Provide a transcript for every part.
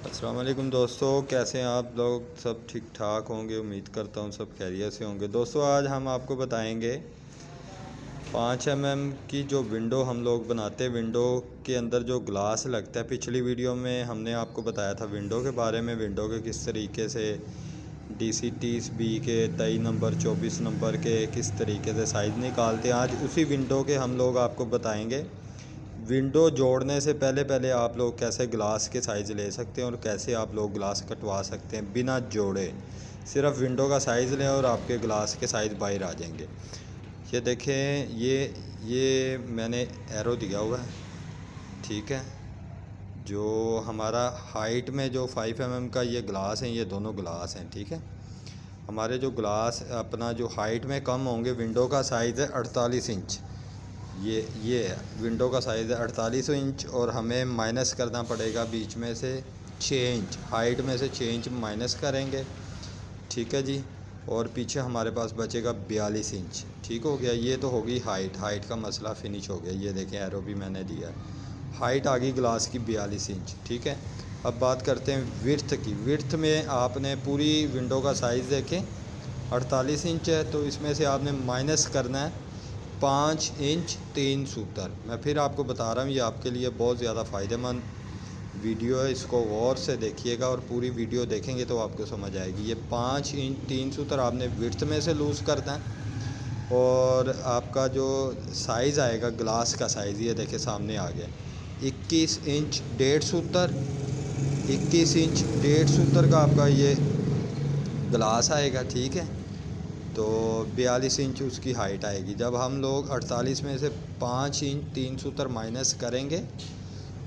अस्सलाम वालेकुम दोस्तों, कैसे हैं आप लोग। सब ठीक ठाक होंगे, उम्मीद करता हूँ सब खैरियत से होंगे। दोस्तों आज हम आपको बताएंगे 5 mm की जो विंडो हम लोग बनाते हैं, विंडो के अंदर जो ग्लास लगता है। पिछली वीडियो में हमने आपको बताया था विंडो के बारे में, विंडो के किस तरीके से DC 30B के 23 नंबर 24 नंबर के किस तरीके से साइज़ निकालते हैं। आज उसी विंडो के हम लोग आपको बताएंगे विंडो जोड़ने से पहले पहले आप लोग कैसे ग्लास के साइज़ ले सकते हैं और कैसे आप लोग ग्लास कटवा सकते हैं बिना जोड़े। सिर्फ विंडो का साइज़ लें और आपके ग्लास के साइज़ बाहर आ जाएंगे। ये देखें, ये मैंने एरो दिया हुआ है, ठीक है। जो हमारा हाइट में जो 5 mm का ये ग्लास है, ये दोनों ग्लास हैं, ठीक है। हमारे जो ग्लास अपना जो हाइट में कम होंगे, विंडो का साइज़ है 48 इंच। ये है विंडो का साइज़ है 48 इंच और हमें माइनस करना पड़ेगा बीच में से 6 इंच, हाइट में से 6 इंच माइनस करेंगे, ठीक है जी। और पीछे हमारे पास बचेगा 42 इंच, ठीक हो गया। ये तो होगी हाइट का मसला फिनिश हो गया। ये देखें एरो भी मैंने दिया है, हाइट आ गई ग्लास की 42 इंच, ठीक है। अब बात करते हैं विड्थ की। विड्थ में आपने पूरी विंडो का साइज़ देखें 48 इंच है, तो इसमें से आपने माइनस करना है 5 इंच 3 सूतर। मैं फिर आपको बता रहा हूँ, ये आपके लिए बहुत ज़्यादा फ़ायदेमंद वीडियो है, इसको गौर से देखिएगा और पूरी वीडियो देखेंगे तो आपको समझ आएगी। ये 5 इंच 3 सूतर आपने विड्थ में से लूज़ करना है। और आपका जो साइज़ आएगा ग्लास का साइज़, ये देखे सामने आ गया 21 इंच 1.5 सूतर। 21 इंच 1.5 सूतर का आपका ये ग्लास आएगा, ठीक है। तो 42 इंच उसकी हाइट आएगी। जब हम लोग 48 में से 5 इंच 3 सूतर माइनस करेंगे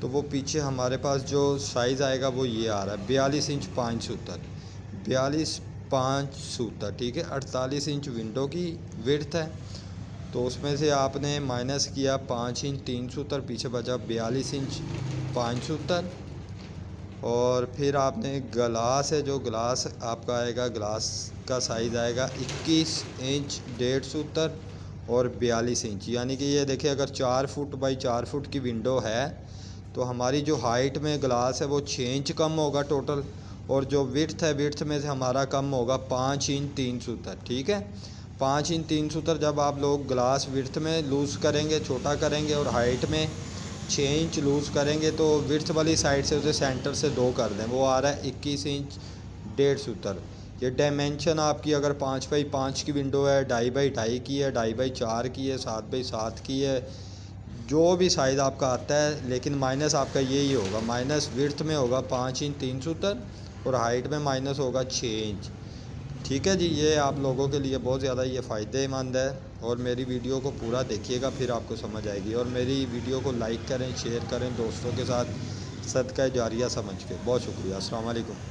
तो वो पीछे हमारे पास जो साइज़ आएगा वो ये आ रहा है 42 इंच 5 सूतर। 42 5 सूतर, ठीक है। 48 इंच विंडो की विड्थ है, तो उसमें से आपने माइनस किया 5 इंच 3 सूतर, पीछे बचा 42 इंच 5 सूतर। और फिर आपने ग्लास है, जो ग्लास आपका आएगा, ग्लास का साइज़ आएगा 21 इंच 1.5 सूतर और 42 इंच। यानी कि ये देखिए, अगर 4 फुट बाई 4 फुट की विंडो है तो हमारी जो हाइट में ग्लास है वो 6 इंच कम होगा टोटल, और जो विड्थ है, विड्थ में से हमारा कम होगा 5 इंच 3 सूतर, ठीक है। 5 इंच 3 सूतर जब आप लोग ग्लास विड्थ में लूज़ करेंगे, छोटा करेंगे, और हाइट में 6 इंच लूज़ करेंगे, तो विड्थ वाली साइड से उसे सेंटर से 2 कर दें, वो आ रहा है 21 इंच 1.5 सूतर। ये डायमेंशन आपकी अगर 5 बाई 5 की विंडो है, 2.5 बाई 2.5 की है, 2.5 बाई 4 की है, 7 बाई 7 की है, जो भी साइज़ आपका आता है, लेकिन माइनस आपका यही होगा। माइनस विड्थ में होगा 5 इंच 3 सूतर और हाइट में माइनस होगा 6 इंच, ठीक है जी। ये आप लोगों के लिए बहुत ज़्यादा ये फ़ायदेमंद है, और मेरी वीडियो को पूरा देखिएगा, फिर आपको समझ आएगी। और मेरी वीडियो को लाइक करें, शेयर करें दोस्तों के साथ, सदका जारिया समझ के। बहुत शुक्रिया। अस्सलाम वालेकुम।